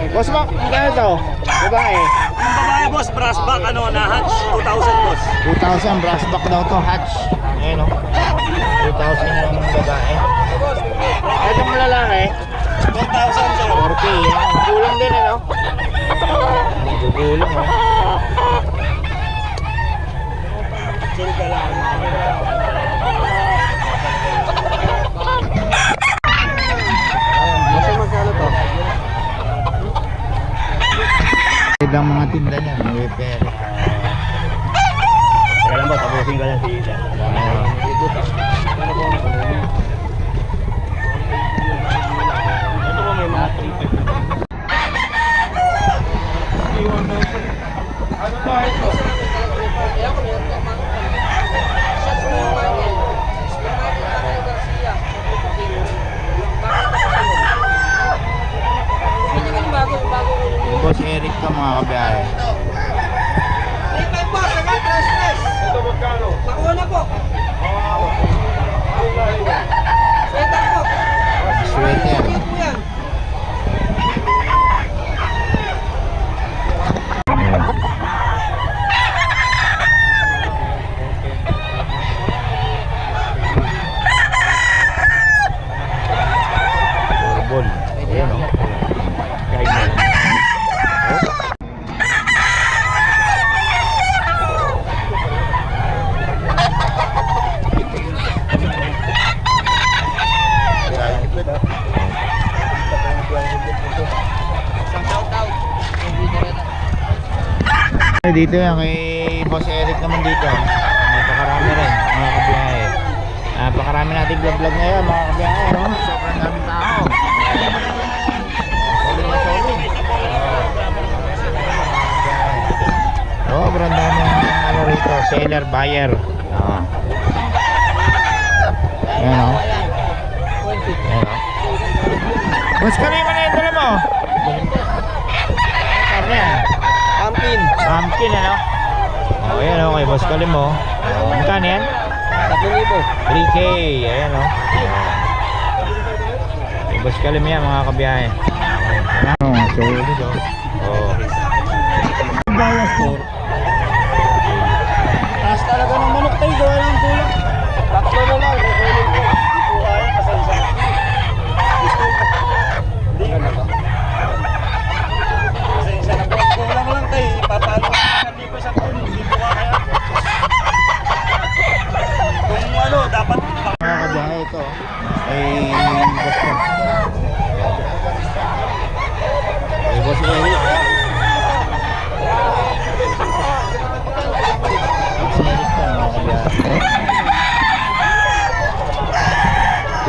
Boss Mac, magkano to? Babae. Yung babae boss, brass back, ano, na hatch, 2,000 boss. 2,000 brass back daw to, hatch. Ayan o. 2,000 yung babae. Itong lalaki, 4,000 sir. 4K. Kulang din ano? Kulang o. Chill ka lang. Kasi magkano to? Ang mga tinda niya, may pere. Kaya lang ba, tapusin ka lang si Ida. Ito po may mga 350. Ano to ito? Boss Eric ka mga kabiyahe. Ito magkano? Nakuha na po. Sweater po. Sweater. Ano po yan? Turbol. Ayan o. Dito yan kay Boss Eric naman dito. Napakarami rin mga kabiyahe. Napakarami natin vlog ngayon mga kabiyahe, no? Sobrang daming tao. Solid na solid. Sobrang daming ano rito, seller, buyer. Ayan o. Ayan o. Boss Karima na yung dala mo. Karne yan. Pumpkin ano? Oh, ayan o, kay Boss Kalim mo. Magkano yan? 3,000. 3K, ayan o. Kay Boss Kalim yan mga kabiyahe. Ano, solid o. Oh. Bawas po. Taas talaga ng manok tayo, gawa ng tulak. Takbo na lang, kukunin ko. Hindi po kaya, pasensya. Hindi ka na ba? Pasensya na po. Kulang lang tayo, ipapalo ko sa puno. Hindi po kaya. Kung ano, dapat Mga kabiyahe ito. Ay, Boss ko. Ay, Boss Eric. Boss Eric to mga kabiyahe.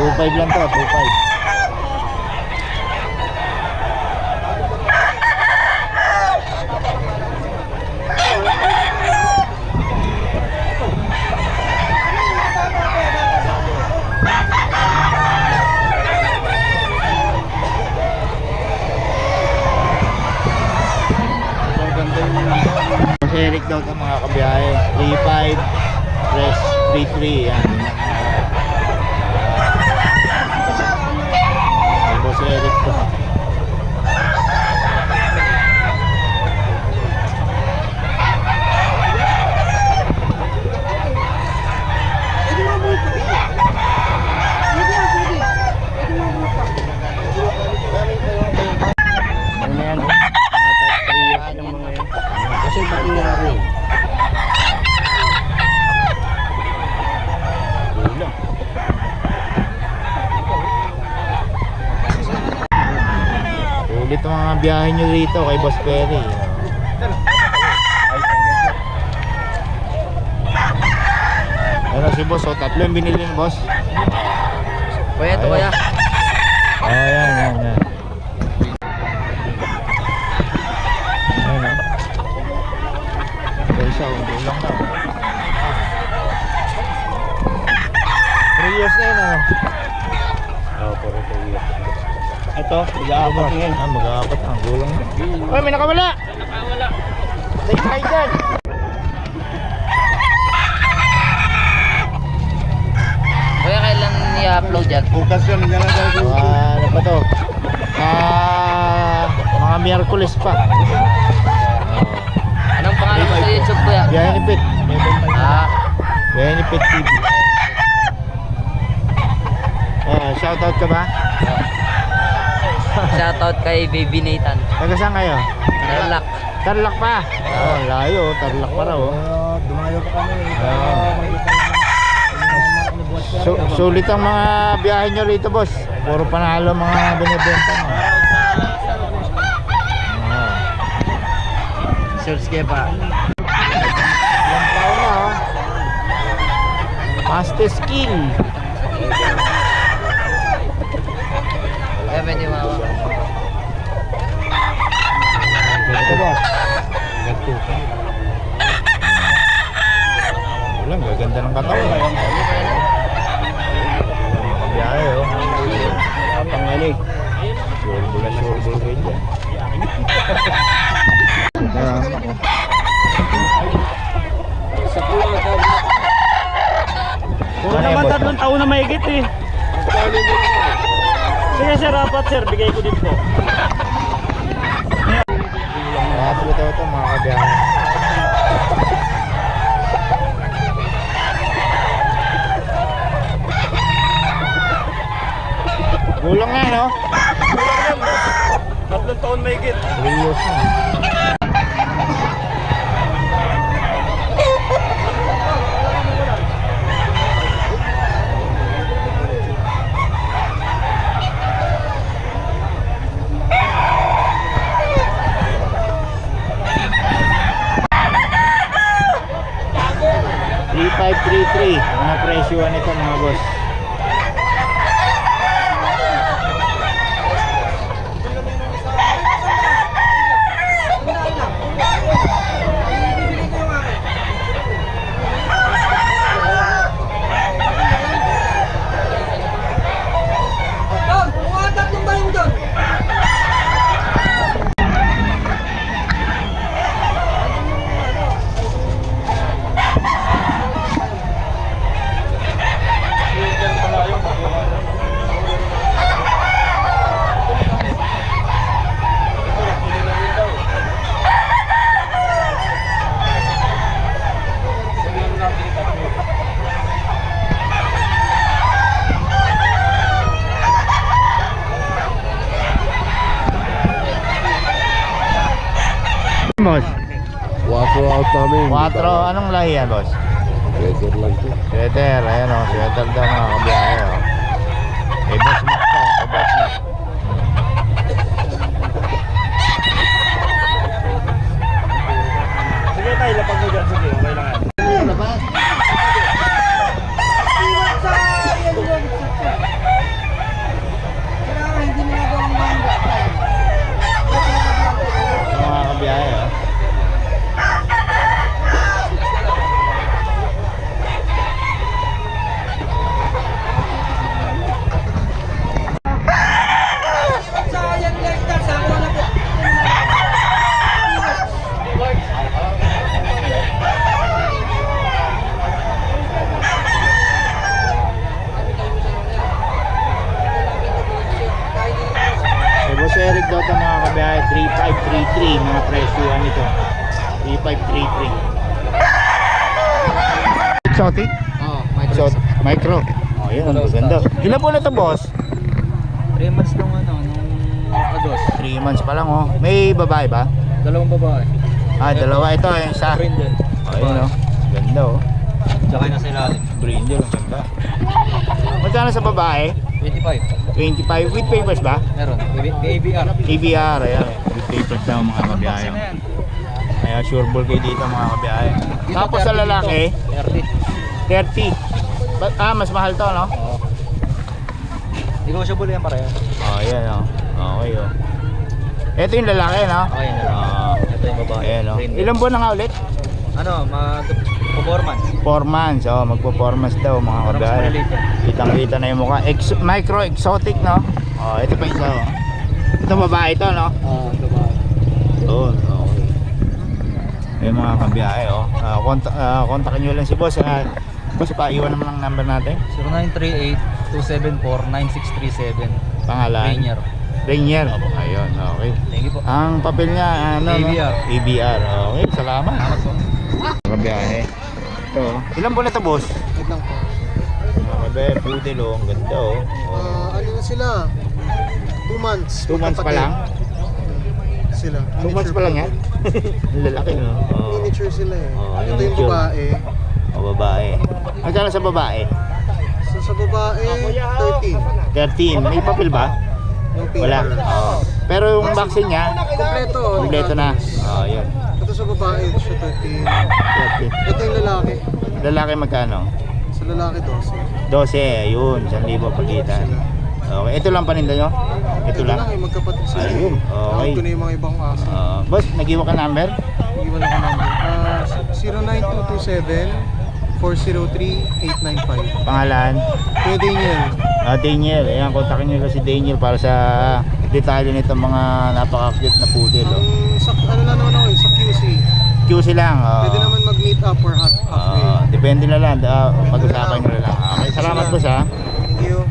2.5 lang to, 2.5. Boss Eric daw ito mga kabiyahe. 3.5 press 3.3 yan. Boss Eric to. Ano na yan? Kasi ba't nila rin? Ulang. Ulit ang mga biyahe nyo rito kay Boss Perry. Ano si Boss? O, tatlo yung binili ni Boss. Kuya, ito kuya. Oh, yan. Ayan o. Ito isa, ulang na. 3 years na yun ano? Oo, puro 3 years. Ito, mag-aapat ngayon. Mag-aapat na, gulang na. Uy, may nakawala! Take tayo dyan! Kuya, kailan i-upload yan? Bukas yun, yan ang gagawin. Ano pa to? Hercules pa. Oh. Anong pangalan mo sa YouTube kuya? Biyahe ni Pit. Ah, Biyahe ni Pit TV. Shoutout ka ba? shoutout kay Baby Nathan. Taga saan kayo? Tarlac. Tarlac pa. Oh, layo. Tarlac pa raw. Oh. Dumayo pa kami. Sulit ang mga biyahe nyo rito, boss. Puro panalo mga binibenta mo. Search kayo pa. Ilang taon na, oh. Master skill. Kaya pwede mawa. Ito, boss. Walang gaganda ng katawan. Biyahe, oh. Pangali. Surbol na surbol kayo dyan. Puro naman 3 taon na mahigit eh. Sige sir, apat sir, bigay ko din po. Ito mga kabiyahe. Gulang nga, no? 3 taon mahigit. 3 years na. $3,533 mga presyuhan nito mga boss. Boss, 4 out namin. 4, anong lahi yan, boss? Sweater lang to. Sweater, ayan o, sweater daw mga kabiyahe o. Kay Boss Mac to, kay Boss Mac. Sige tayo, lapag mo dyan. Sige, okay lang yan. Mga kabiyahe o. Kay Boss Eric daw ito mga kabiyahe, 3,533 mga presyuhan nito. 3,533. Exotic? Oh, Micro. Oh, yun, ang maganda. Ilan po na ito, boss? 3 months nung nung Agos. 3 months pa lang, oh. May babae ba? 2 babae. Ah, dalawa ito, yung isa. Brindle. Oh, yun, oh. Ganda, oh. Tsaka na sa ilalim. Brindle, ang ganda. Magkano sa babae? 25. 25 with papers ba? Meron. ABR. ABR, ayan. With papers daw mga kabiyahe. Kaya sure ball kayo dito mga kabiyahe. Tapos sa lalaki, 30. 30. Mas mahal to, no? Oo. Negotiable yan pareho. Oh, ayan, oh. Okay, oh. Ito yung lalaki, no? Okay na lang. Ah, Ito yung babae. ayan, oh. Brindle. Ilang buwan na nga ulit? Ano, mag-performance. 4 months, oh. Magpo-4 months daw mga Parang mas kabiyahe. maliliit yan. Kitang-kita na yung mukha. Micro exotic, no? Oh, ito pa isa, oh. Ito babae ito, no? Babae. Doon, okay. Yung mga kabiyahe, oh. Kontakin nyo lang si boss. Boss, paiwan naman ang number natin. 0938-274-9637. Pangalan. Rainier. Rainier. Ayun, okay. Thank you po. Ang papel niya, ano? ABR. No? ABR. Okay, salamat. Kabiyahe. Ito. Ilang buwan na ito, boss? Wait lang po. Kabe, poodle, oh. Ang ganda, oh. Ano na sila? 2 months. 2 months pa lang? Sila. 2 months pa lang yan? Ang lalaki, no? Oh. Miniature sila eh. Oh, Ito yung miniature. babae. O, babae. Magkano sa babae? So sa babae, 13. 13. May papel ba? Yung paper. Wala. Oo. Pero yung vaccine niya, Kompleto. kompleto na. Oo, yun. Ito sa babae, siya 13. 13. Ito yung lalaki. Lalaki magkano? Sa lalaki 12. 12, ayun. 1,000 pagitan. Okay, ito lang paninda nyo? Ito lang? eh, magkapatid sila. Ayun, okay. Tawag ko na yung mga ibang aso. Boss, nag-iwan ka number? Iwan ako number. 09227-403-895. Pangalan? Kuya Daniel. Daniel. Ayan, kontakin nyo lang si Daniel para sa detalye nitong mga napaka-cute na poodle. Oh. Sa, ano lang naman ako eh, sa QC. QC lang. Pwede naman mag-meet up or halfway. Depende na lang. Pag-usapan nyo na lang. Okay, salamat boss ha. Thank you.